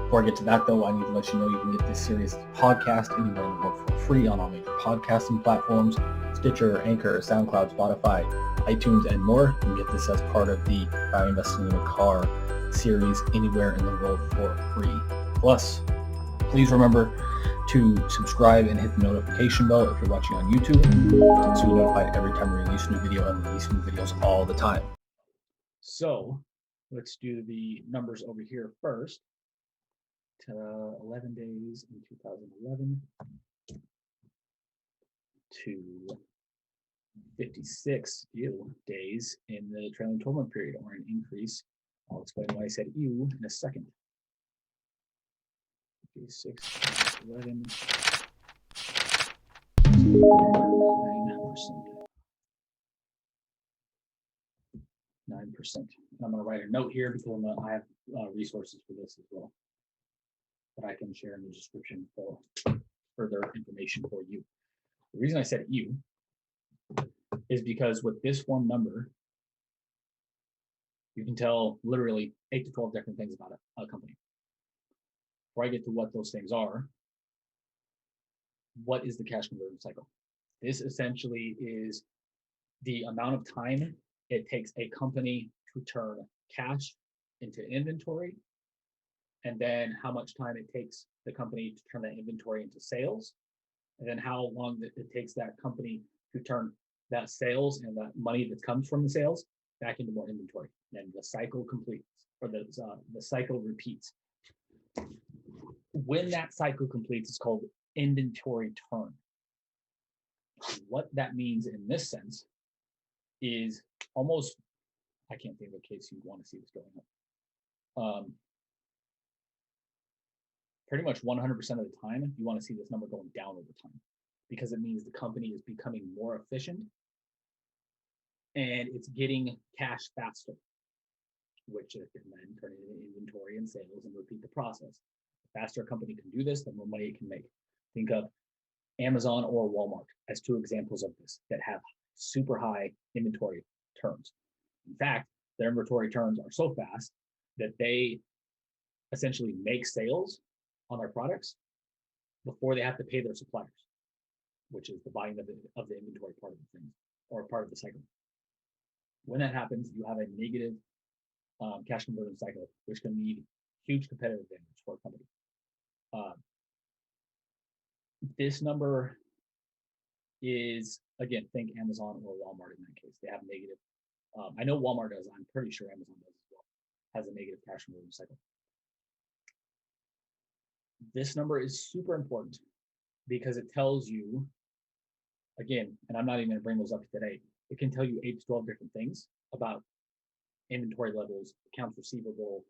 Before I get to that, though, I need to let you know you can get this series podcast anywhere in the world for free on all major podcasting platforms, Stitcher, Anchor, SoundCloud, Spotify, iTunes, and more. You can get this as part of the By Investing in a Car series anywhere in the world for free. Plus, please remember to subscribe and hit the notification bell if you're watching on YouTube, so you're notified every time we release a new video, and release new videos all the time. So let's do the numbers over here first. To 11 days in 2011 to 56 days in the trailing 12-month period, or an increase. I'll explain why I said ew in a second. 56, 11, 9%. I'm going to write a note here because I have resources for this as well that I can share in the description for further information for you. The reason I said ew is because with this one number, you can tell literally 8 to 12 different things about a company. Before I get to what those things are, what is the cash conversion cycle? This essentially is the amount of time it takes a company to turn cash into inventory, and then how much time it takes the company to turn that inventory into sales, and then how long it takes that company to turn that sales and that money that comes from the sales back into more inventory. And the cycle completes, or the cycle repeats. When that cycle completes, it's called inventory turn. What that means in this sense is almost, I can't think of a case you'd want to see this going on. Pretty much 100% of the time, you want to see this number going down over time, because it means the company is becoming more efficient and it's getting cash faster, which it can then turn into inventory and sales and repeat the process. The faster a company can do this, the more money it can make. Think of Amazon or Walmart as two examples of this that have super high inventory turns. In fact, their inventory turns are so fast that they essentially make sales on their products before they have to pay their suppliers, which is the buying of the inventory part of the thing, or part of the cycle. When that happens, you have a negative cash conversion cycle, which can mean huge competitive advantage for a company. This number is, again, think Amazon or Walmart in that case. They have negative. I know Walmart does. I'm pretty sure Amazon does as well. Has a negative cash conversion cycle. This number is super important because it tells you, again, and I'm not even going to bring those up today, it can tell you 8 to 12 different things about inventory levels, accounts receivable,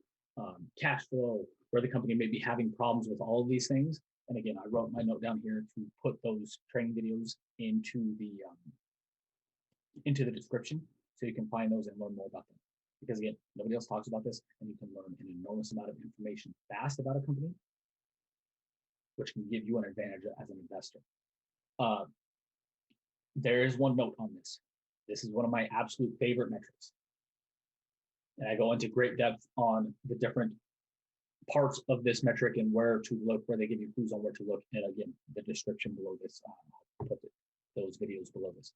cash flow, where the company may be having problems with all of these things. And again, I wrote my note down here to put those training videos into the description, so you can find those and learn more about them. Because again, nobody else talks about this, and you can learn an enormous amount of information fast about a company, which can give you an advantage as an investor. There is one note on this. This is one of my absolute favorite metrics. And I go into great depth on the different parts of this metric and where to look, where they give you clues on where to look. And again, the description below this, I'll put those videos below this.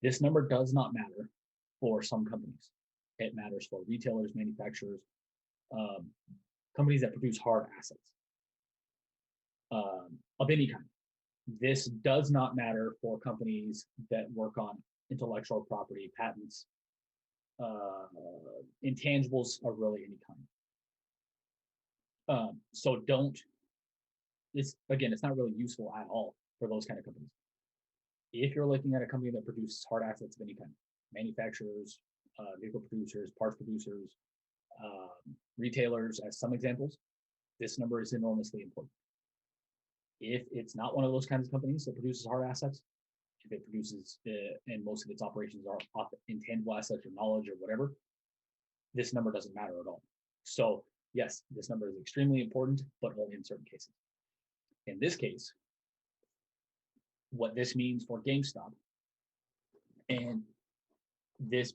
This number does not matter for some companies. It matters for retailers, manufacturers, companies that produce hard assets of any kind. This does not matter for companies that work on intellectual property, patents, intangibles of really any kind. So it's not really useful at all for those kind of companies. If you're looking at a company that produces hard assets of any kind, manufacturers, vehicle producers, parts producers, retailers, as some examples, this number is enormously important. If it's not one of those kinds of companies that produces hard assets, if it produces, and most of its operations are off intangible assets or knowledge or whatever, this number doesn't matter at all. So yes, this number is extremely important, but only in certain cases. In this case, what this means for GameStop, and this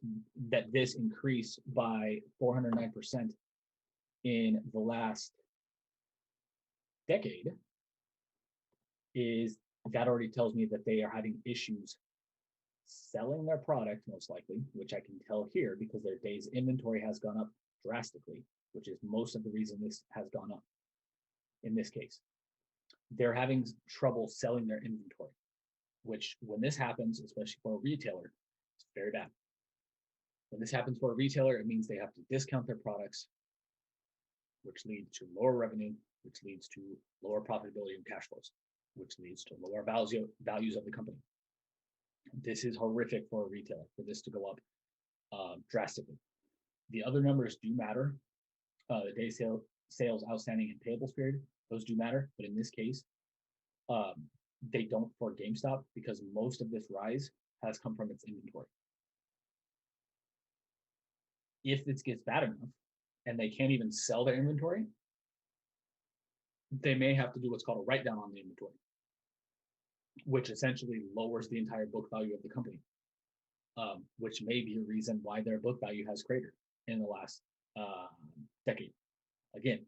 increased by 409% in the last decade is that already tells me that they are having issues selling their product, most likely, which I can tell here because their days inventory has gone up drastically, which is most of the reason this has gone up in this case. They're having trouble selling their inventory, which when this happens, especially for a retailer, it's very bad. When this happens for a retailer, it means they have to discount their products, which leads to lower revenue, which leads to lower profitability and cash flows, which leads to lower values of the company. This is horrific for a retailer, for this to go up drastically. The other numbers do matter. The day sales outstanding and payables period, those do matter. But in this case, they don't for GameStop because most of this rise has come from its inventory. If this gets bad enough and they can't even sell their inventory, they may have to do what's called a write down on the inventory, which essentially lowers the entire book value of the company, which may be a reason why their book value has cratered in the last decade. Again,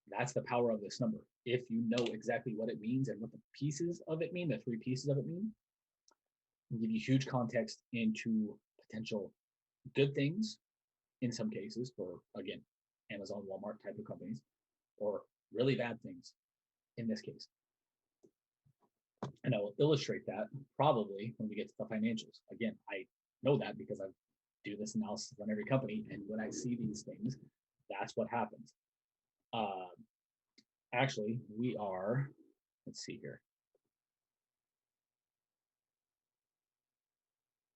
that's the power of this number. If you know exactly what it means and what the pieces of it mean, the three pieces of it mean, and give you huge context into potential good things in some cases for, again, Amazon, Walmart type of companies, or really bad things in this case. And I will illustrate that probably when we get to the financials. Again, I know that because I do this analysis on every company, and when I see these things, that's what happens. Actually, we are, let's see here.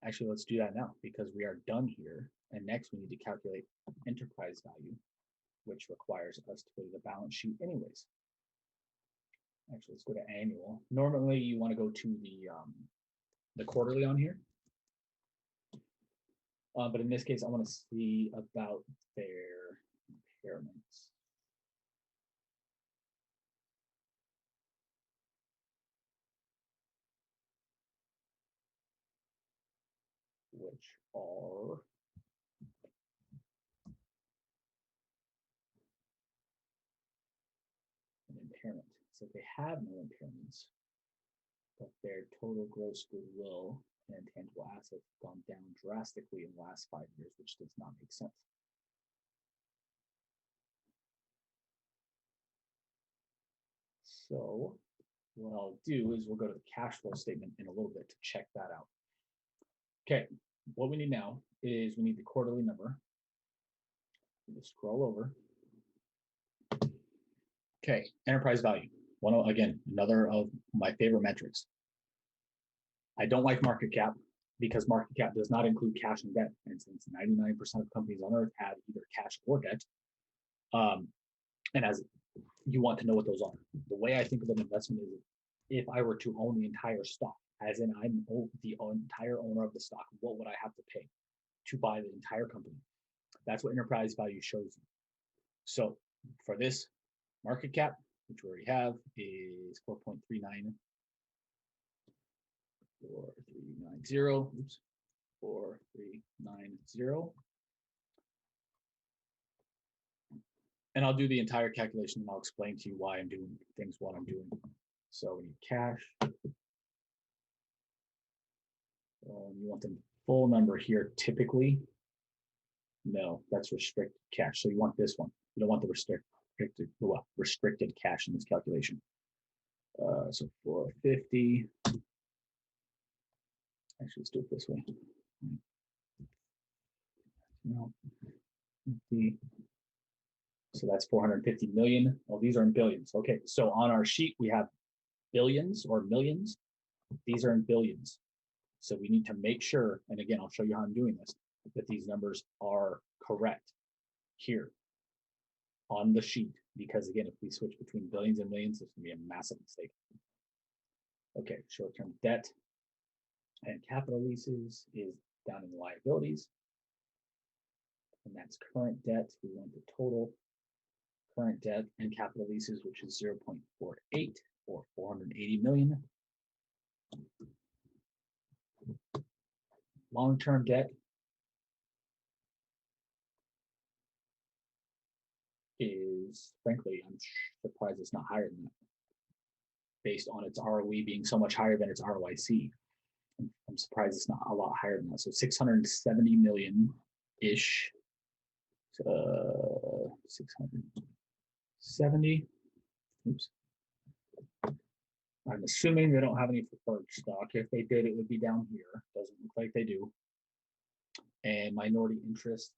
Actually, let's do that now because we are done here. And next we need to calculate enterprise value, which requires us to go to the balance sheet anyways. Actually, let's go to annual. Normally you want to go to the quarterly on here. But in this case, I want to see about their impairments. Which are an impairment. So they have no impairments, but their total gross goodwill and tangible assets have gone down drastically in the last 5 years, which does not make sense. So what I'll do is we'll go to the cash flow statement in a little bit to check that out. Okay, what we need now is we need the quarterly number. Just scroll over. Okay, enterprise value. Again, another of my favorite metrics. I don't like market cap because market cap does not include cash and debt. And since 99% of companies on earth have either cash or debt, and as you want to know what those are. The way I think of an investment is if I were to own the entire stock, as in I'm the entire owner of the stock, what would I have to pay to buy the entire company? That's what enterprise value shows you. So for this market cap, which we already have, is 4.39. 4390. Oops. 4390. And I'll do the entire calculation and I'll explain to you why I'm doing things what I'm doing. So we need cash. You want the full number here typically. No, that's restricted cash. So you want this one. You don't want the restricted cash in this calculation. So 450. Actually, let's do it this way. No, 50. So that's 450 million. Oh, these are in billions. Okay, so on our sheet, we have billions or millions. These are in billions. So we need to make sure, and again, I'll show you how I'm doing this, that these numbers are correct here on the sheet. Because again, if we switch between billions and millions, this will be a massive mistake. Okay, short-term debt and capital leases is down in the liabilities. And that's current debt. We want the total current debt and capital leases, which is 0.48 or 480 million. Long-term debt is, frankly, I'm surprised it's not higher than that, based on its ROE being so much higher than its ROIC. I'm surprised it's not a lot higher than that. So 670 million ish. 670. Oops. I'm assuming they don't have any preferred stock. If they did, it would be down here. Doesn't look like they do. And minority interest.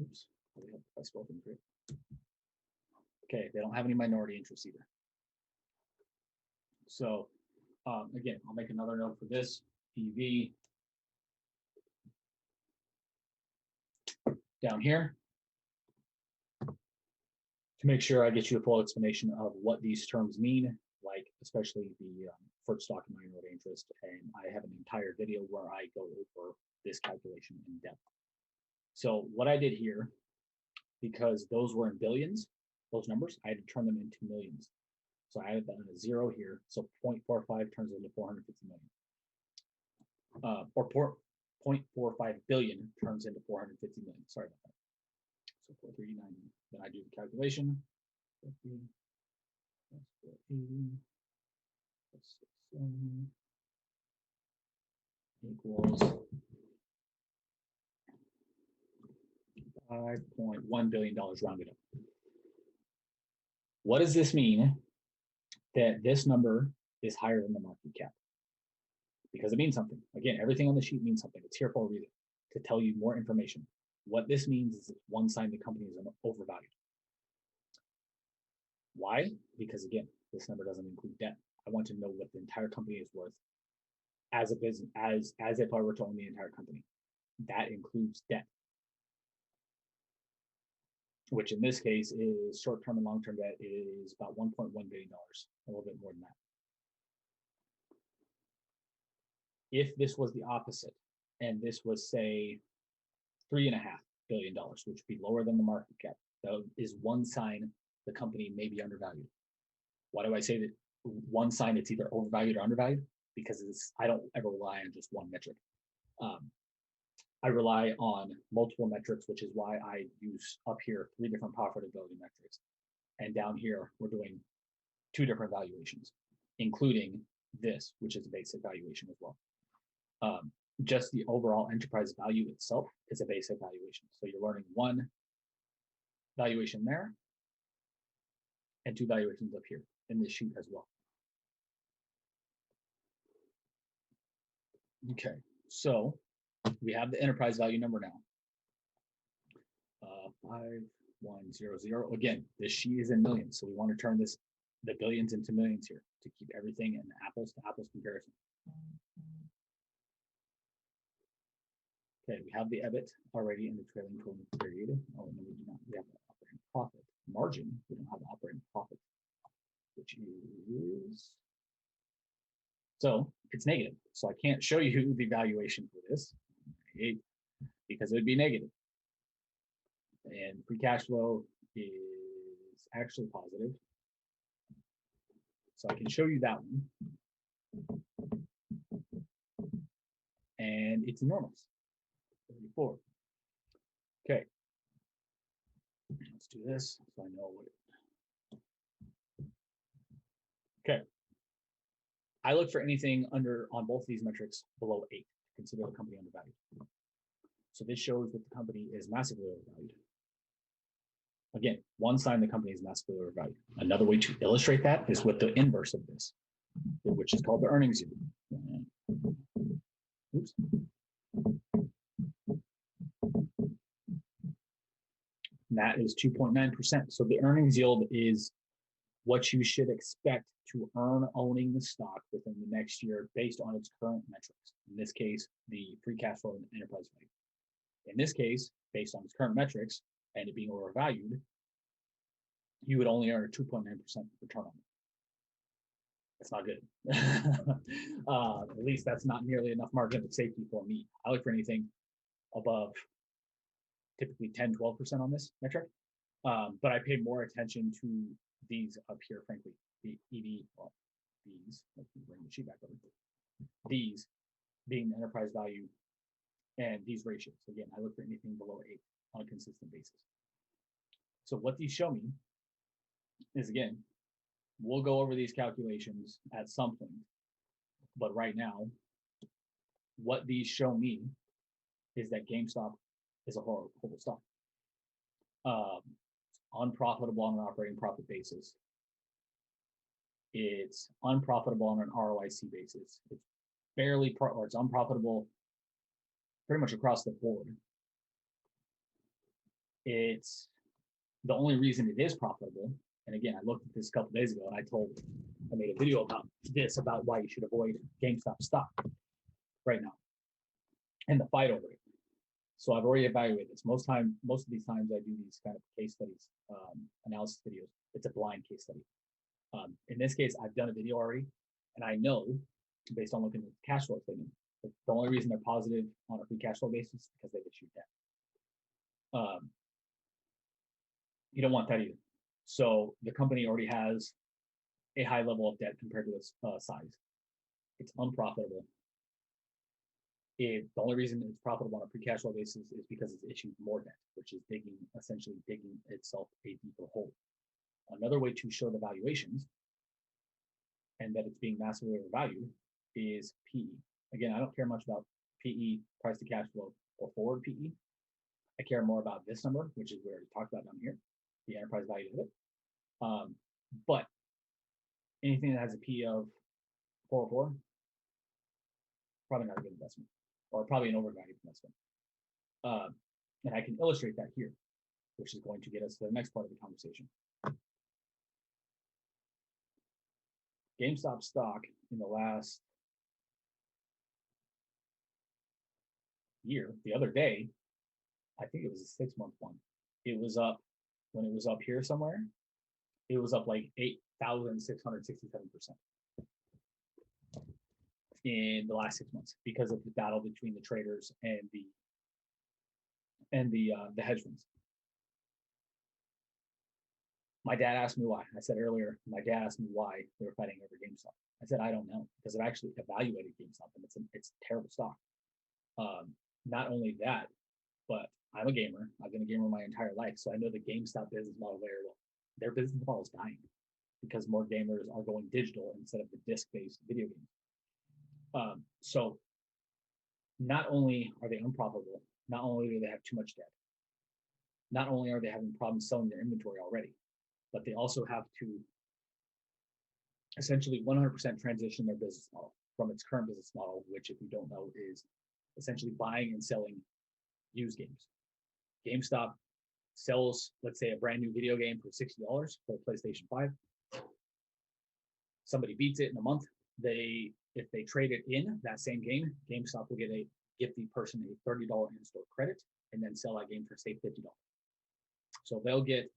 Oops. I spelled it. Okay, they don't have any minority interest either. So again, I'll make another note for this. PV down here to make sure I get you a full explanation of what these terms mean, like especially the preferred stock and minority interest. And I have an entire video where I go over this calculation in depth. So what I did here, because those were in billions, those numbers, I had to turn them into millions. So I added that on a 0 here. So 0.45 turns into 450 million. Or 0.45 billion turns into 450 million. Sorry about that. So 439. Then I do the calculation. 50 plus 480 plus 67 equals $5.1 billion rounded up. What does this mean that this number is higher than the market cap? Because it means something. Again, everything on the sheet means something. It's here for a reason, to tell you more information. What this means is it's one sign the company is overvalued. Why? Because again, this number doesn't include debt. I want to know what the entire company is worth as a business, as if I were to own the entire company. That includes debt, which in this case is short-term and long-term debt is about $1.1 billion, a little bit more than that. If this was the opposite, and this was, say, $3.5 billion, which would be lower than the market cap, that is one sign the company may be undervalued. Why do I say that one sign it's either overvalued or undervalued? Because I don't ever rely on just one metric. I rely on multiple metrics, which is why I use up here 3 different profitability metrics. And down here, we're doing 2 different valuations, including this, which is a basic valuation as well. Just the overall enterprise value itself is a basic valuation. So you're learning 1 valuation there and 2 valuations up here in this sheet as well. Okay, so we have the enterprise value number now. 5100. Again, this sheet is in millions, so we want to turn the billions into millions here to keep everything in apples to apples comparison. Okay, we have the EBIT already in the trailing 12-month period. Oh, no, we do not. We have the operating profit margin. We don't have the operating profit, which is, so it's negative. So I can't show you the valuation for this because it would be negative. And free cash flow is actually positive. So I can show you that one. And it's enormous. 34. Okay. Let's do this so I know what it. Okay. I look for anything on both of these metrics below 8 to consider the company undervalued. So this shows that the company is massively overvalued. Again, one sign the company is massively overvalued. Another way to illustrate that is with the inverse of this, which is called the earnings yield. Oops. That is 2.9%. So the earnings yield is what you should expect to earn owning the stock within the next year based on its current metrics. In this case, the free cash flow and enterprise value. In this case, based on its current metrics and it being overvalued, you would only earn a 2.9% return on it. That's not good. At least that's not nearly enough margin of safety for me. I look for anything above typically 10, 12% on this metric. But I pay more attention to these up here, frankly, the EV, well, these, let me bring the sheet back over. These being the enterprise value and these ratios. Again, I look for anything below 8 on a consistent basis. So what these show me is, again, we'll go over these calculations at some point, but right now, what these show me is that GameStop is a horrible stock. Unprofitable on an operating profit basis. It's unprofitable on an ROIC basis. It's barely or it's unprofitable pretty much across the board. It's the only reason it is profitable. And again, I looked at this a couple days ago and I made a video about this, about why you should avoid GameStop stock right now and the fight over it. So I've already evaluated this. Most of these times I do these kind of case studies, analysis videos. It's a blind case study. In this case, I've done a video already, and I know, based on looking at the cash flow statement, that the only reason they're positive on a free cash flow basis is because they've issued debt. You don't want that either. So the company already has a high level of debt compared to its size. It's unprofitable. The only reason it's profitable on a free cash flow basis is because it's issued more debt, which is essentially digging itself a deeper hole. Another way to show the valuations and that it's being massively overvalued is PE. Again, I don't care much about PE, price to cash flow, or forward PE. I care more about this number, which is where we talked about down here, the enterprise value of it. But anything that has a PE of 404, probably not a good investment, or probably an overvalued investment. And I can illustrate that here, which is going to get us to the next part of the conversation. GameStop stock in the last year, the other day, I think it was a 6-month one. It was up, when it was up here somewhere, it was up like 8,667% in the last 6 months because of the battle between the traders and the hedge funds. My dad asked me why. I said earlier, my dad asked me why they were fighting over GameStop. I said, I don't know, because I've actually evaluated GameStop and it's a terrible stock. Not only that, but I'm a gamer. I've been a gamer my entire life, so I know the GameStop business model very well. Their business model is dying because more gamers are going digital instead of the disc-based video games. So not only are they unprofitable, not only do they have too much debt, not only are they having problems selling their inventory already, but they also have to essentially 100% transition their business model from its current business model, which, if you don't know, is essentially buying and selling used games. GameStop sells, let's say, a brand new video game for $60 for a PlayStation 5. Somebody beats it in a month. If they trade it in that same game, GameStop will give the person a $30 in-store credit and then sell that game for, say, $50. So they'll get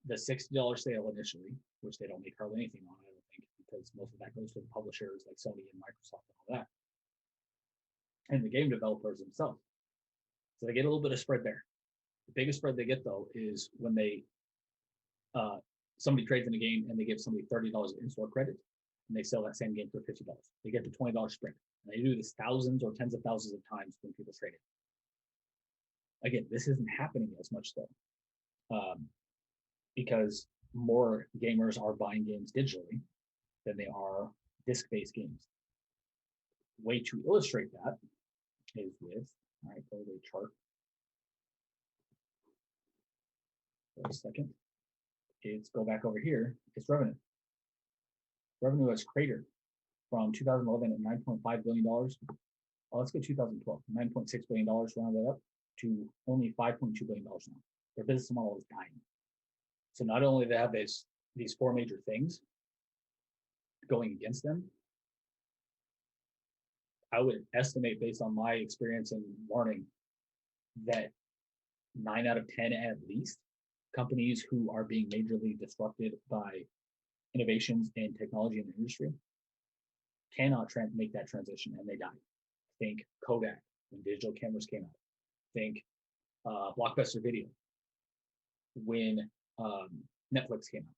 the $60 sale initially, which they don't make hardly anything on, I don't think, because most of that goes to the publishers like Sony and Microsoft and all that, and the game developers themselves. So they get a little bit of spread there. The biggest spread they get, though, is when somebody trades in a game and they give somebody $30 of in-store credit, and they sell that same game for $50. They get the $20 spread. And they do this thousands or tens of thousands of times when people trade it. Again, this isn't happening as much, though, because more gamers are buying games digitally than they are disc-based games. Way to illustrate that is with, all right, go to the chart for a second. It's go back over here. It's revenue. Revenue has cratered from 2011 at $9.5 billion. Oh, let's go 2012, $9.6 billion, round that up to only $5.2 billion now. Their business model is dying. So not only do they have these four major things going against them, I would estimate, based on my experience and learning, that 9 out of 10 at least companies who are being majorly disrupted by innovations in technology in the industry cannot make that transition, and they die. Think Kodak when digital cameras came out. Think Blockbuster Video when Netflix came out.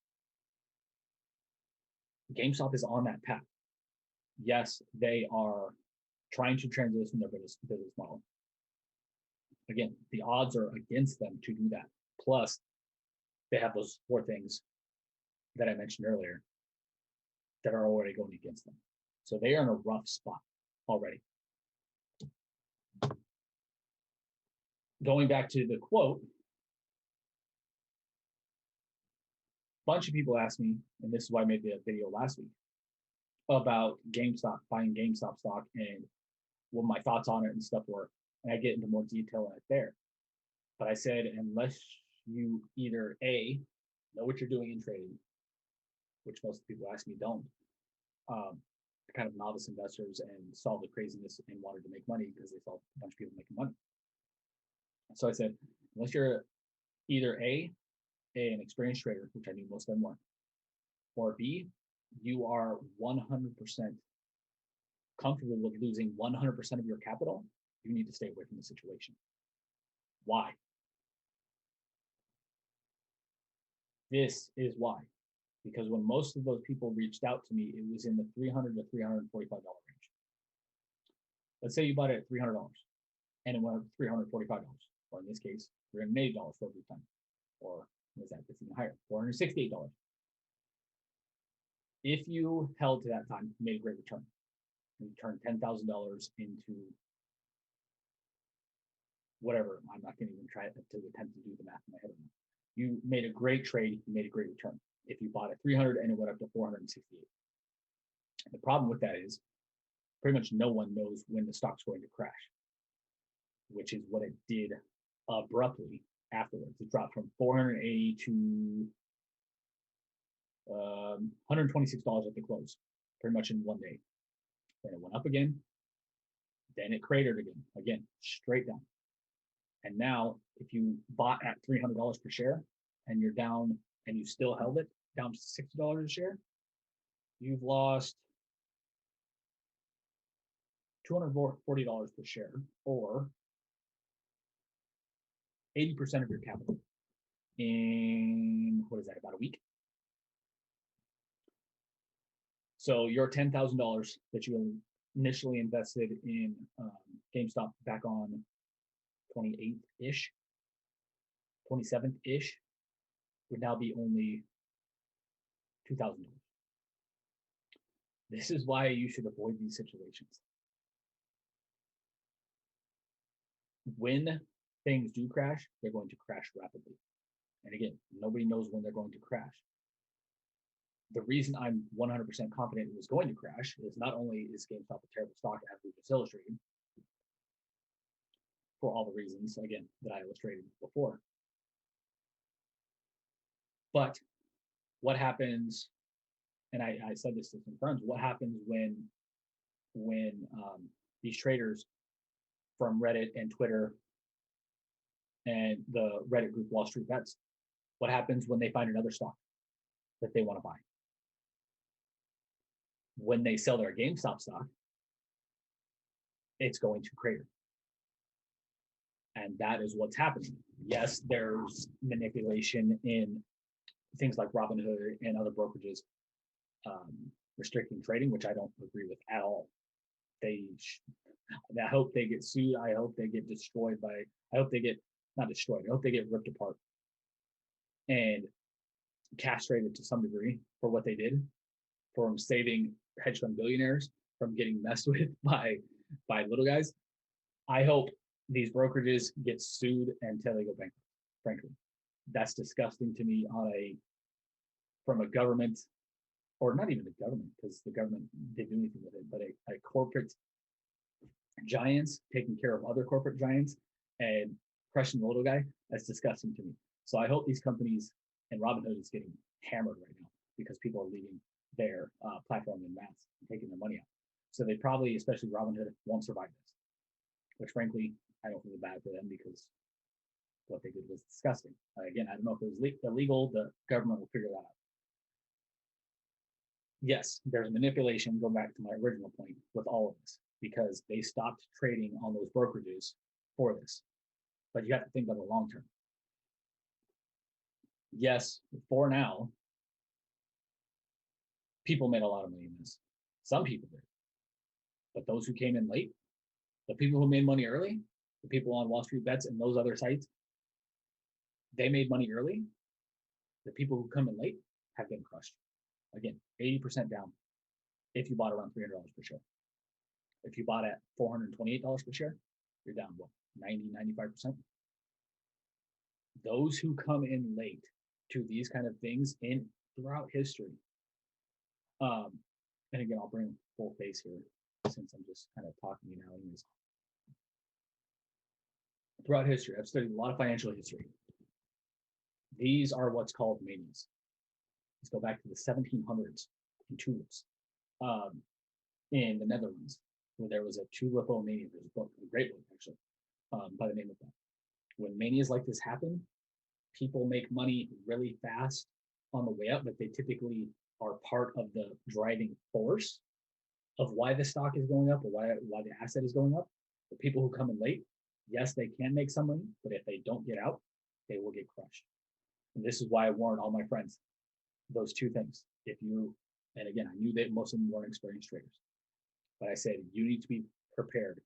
GameStop is on that path. Yes, they are trying to transition their business model. Again, the odds are against them to do that. Plus, they have those four things that I mentioned earlier that are already going against them. So they are in a rough spot already. Going back to the quote, a bunch of people asked me, and this is why I made the video last week, about GameStop, buying GameStop stock and what my thoughts on it and stuff were. And I get into more detail in it there. But I said, unless you either A, know what you're doing in trading, which most people ask me don't, kind of novice investors and saw the craziness and wanted to make money because they saw a bunch of people making money. So I said, unless you're either an experienced trader, which I knew most of them weren't, or B, you are 100% comfortable with losing 100% of your capital, you need to stay away from the situation. Why? This is why. Because when most of those people reached out to me, it was in the $300 to $345 range. Let's say you bought it at $300 and it went up to $345, or in this case, $380 for every time. Or was that even higher? $468. If you held to that time, you made a great return. You turned $10,000 into whatever. I'm not going to even try to attempt to do the math in my head. You made a great trade. You made a great return. If you bought at 300 and it went up to 468. The problem with that is pretty much no one knows when the stock's going to crash, which is what it did abruptly afterwards. It dropped from 480 to $126 at the close, pretty much in one day. Then it went up again. Then it cratered again, straight down. And now, if you bought at $300 per share and you're down and you still held it down to $60 a share, you've lost $240 per share, or 80% of your capital in, what is that, about a week? So your $10,000 that you initially invested in GameStop back on 28th-ish, 27th-ish, would now be only $2,000. This is why you should avoid these situations. When things do crash, they're going to crash rapidly. And again, nobody knows when they're going to crash. The reason I'm 100% confident it was going to crash is not only is GameStop a terrible stock, as we just illustrated, for all the reasons, again, that I illustrated before, but what happens, and I said this to some friends, what happens when these traders from Reddit and Twitter and the Reddit group Wall Street Bets, what happens when they find another stock that they want to buy? When they sell their GameStop stock, it's going to crater. And that is what's happening. Yes, there's manipulation in things like Robinhood and other brokerages restricting trading, which I don't agree with at all. I hope they get sued. I hope they get destroyed by, I hope they get, not destroyed, I hope they get ripped apart and castrated to some degree for what they did, from saving hedge fund billionaires from getting messed with by little guys. I hope these brokerages get sued until they go bankrupt, frankly. That's disgusting to me from a government, or not even the government, because the government didn't do anything with it, but a corporate giants taking care of other corporate giants and crushing the little guy. That's disgusting to me. So I hope these companies, and Robinhood is getting hammered right now because people are leaving their platform in mass and taking their money out. So they probably, especially Robinhood, won't survive this, which frankly, I don't feel bad for them because what they did was disgusting. Again, I don't know if it was illegal. The government will figure that out. Yes, there's manipulation, going back to my original point with all of this, because they stopped trading on those brokerages for this. But you have to think about the long term. Yes, for now, people made a lot of money in this. Some people did. But those who came in late, the people who made money early, The people on Wall Street Bets and those other sites, they made money early. The people who come in late have been crushed. Again, 80% down if you bought around $300 per share. If you bought at $428 per share, you're down what, 90, 95%. Those who come in late to these kind of things in throughout history. And again, I'll bring full face here since I'm just kind of talking to you now. Anyways. Throughout history, I've studied a lot of financial history. These are what's called manias. Let's go back to the 1700s in tulips in the Netherlands, where there was a tulip mania. There's a book, a great book actually, by the name of that. When manias like this happen, people make money really fast on the way up, but they typically are part of the driving force of why the stock is going up or why the asset is going up. The people who come in late, yes, they can make some money, but if they don't get out, they will get crushed. And this is why I warned all my friends, those two things. If you, and again, I knew that most of them weren't experienced traders, but I said, you need to be prepared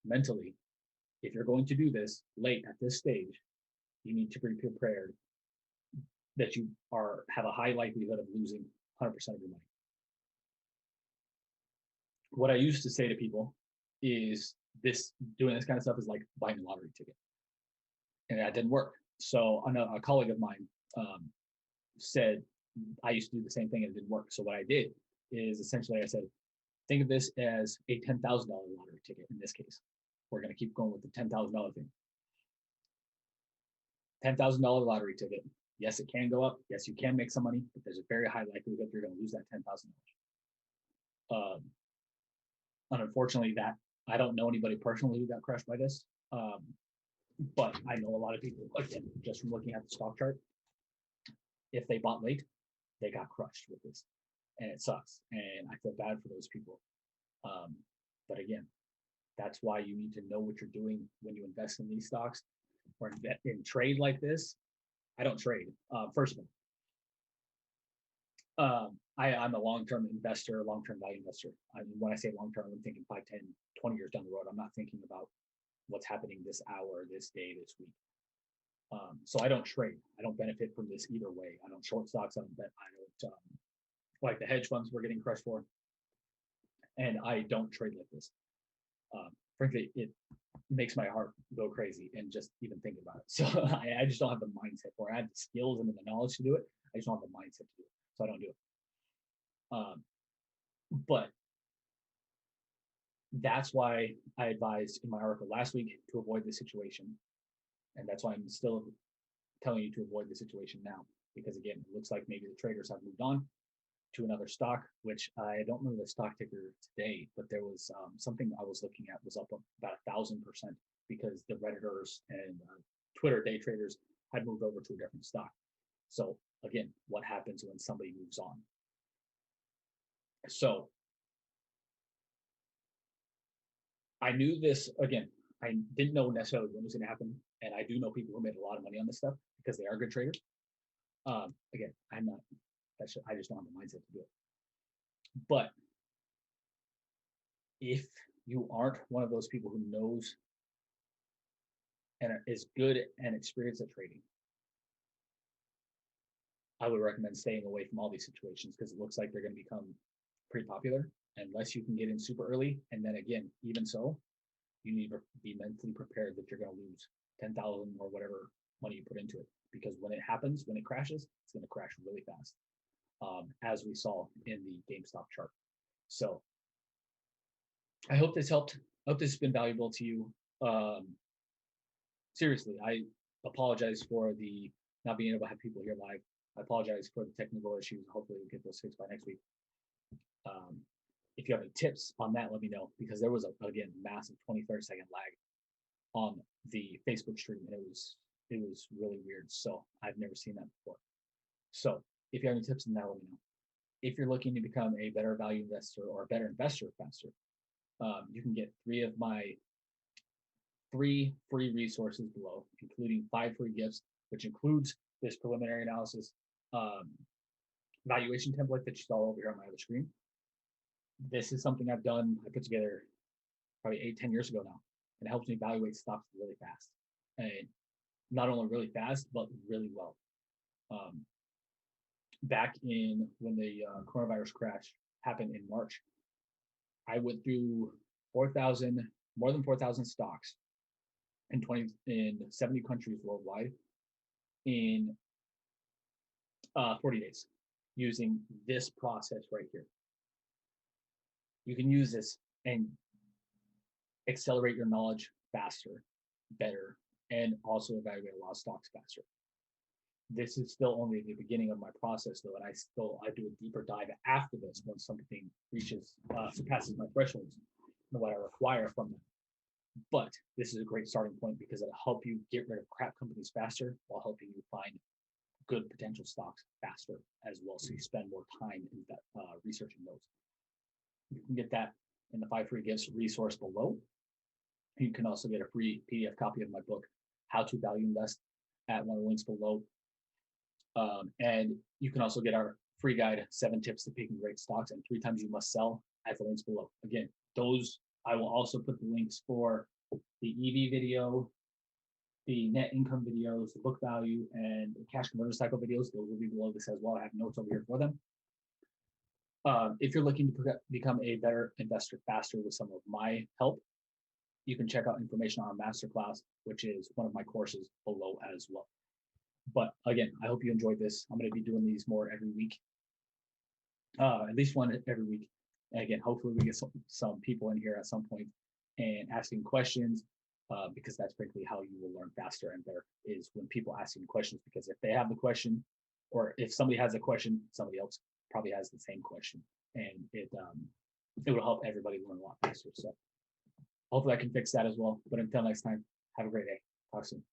mentally. If you're going to do this late at this stage, you need to be prepared that you have a high likelihood of losing 100% of your money. What I used to say to people is doing this kind of stuff is like buying a lottery ticket. And that didn't work. So a colleague of mine said, I used to do the same thing and it didn't work. So what I did is essentially I said, think of this as a $10,000 lottery ticket in this case. We're going to keep going with the $10,000 thing. $10,000 lottery ticket. Yes, it can go up. Yes, you can make some money, but there's a very high likelihood you're going to lose that $10,000. And unfortunately, that I don't know anybody personally who got crushed by this, but I know a lot of people, again, just from looking at the stock chart, if they bought late, they got crushed with this, and it sucks. And I feel bad for those people. But again, that's why you need to know what you're doing when you invest in these stocks or in trade like this. I don't trade. First of all, I'm a long-term investor, long-term value investor. I mean, when I say long-term, I'm thinking 5, 10, 20 years down the road. I'm not thinking about what's happening this hour, this day, this week. So I don't trade. I don't benefit from this either way. I don't short stocks. I don't like the hedge funds we're getting crushed for. And I don't trade like this. Frankly, it makes my heart go crazy and just even thinking about it. So I just don't have the mindset for it. I have the skills and the knowledge to do it. I just don't have the mindset to do it. So I don't do it. But that's why I advised in my article last week to avoid this situation. And that's why I'm still telling you to avoid the situation now. Because again, it looks like maybe the traders have moved on to another stock, which I don't remember the stock ticker today, but there was something I was looking at was up about 1,000% because the Redditors and Twitter day traders had moved over to a different stock. So again, what happens when somebody moves on? So I knew this, again, I didn't know necessarily when it was going to happen. And I do know people who made a lot of money on this stuff because they are good traders. Again, I'm not, I just don't have the mindset to do it. But if you aren't one of those people who knows and is good and experienced at trading, I would recommend staying away from all these situations because it looks like they're going to become pretty popular unless you can get in super early. And then again, even so, you need to be mentally prepared that you're going to lose 10,000 or whatever money you put into it. Because when it happens, when it crashes, it's going to crash really fast, as we saw in the GameStop chart. So I hope this helped. I hope this has been valuable to you. Seriously, I apologize for the not being able to have people here live. I apologize for the technical issues. Hopefully we'll get those fixed by next week. If you have any tips on that, let me know, because there was again massive 20-30 second lag on the Facebook stream, and it was really weird. So I've never seen that before. So if you have any tips on that, let me know. If you're looking to become a better value investor or a better investor faster, you can get 3 of my 3 free resources below, including 5 free gifts, which includes this preliminary analysis valuation template that you saw over here on my other screen. This is something I've done, I put together probably 8-10 years ago now. and it helps me evaluate stocks really fast, and not only really fast but really well. Um, Back in when the coronavirus crash happened in March, I went through 4,000, more than 4,000 stocks in 70 countries worldwide in 40 days using this process right here. You can use this and accelerate your knowledge faster, better, and also evaluate a lot of stocks faster. This is still only the beginning of my process though, and I do a deeper dive after this when something reaches surpasses my thresholds and what I require from them. But this is a great starting point because it'll help you get rid of crap companies faster while helping you find good potential stocks faster as well. So you spend more time in that, researching those. You can get that in the 5 free gifts resource below. You can also get a free PDF copy of my book, How to Value Invest, at one of the links below. And you can also get our free guide, 7 tips to picking great stocks and 3 times you must sell, at the links below. Again, those I will also put the links for the EV video, the net income videos, the book value, and the cash conversion cycle videos. Those will be below this as well. I have notes over here for them. If you're looking to become a better investor faster with some of my help, you can check out information on our masterclass, which is one of my courses below as well. But again, I hope you enjoyed this. I'm going to be doing these more every week, at least one every week. And again, hopefully we get some people in here at some point and asking questions, because that's frankly how you will learn faster and better, is when people ask you questions. Because if they have the question, or if somebody has a question, somebody else probably has the same question, and it will help everybody learn a lot faster. So hopefully I can fix that as well. But until next time, have a great day. Talk soon.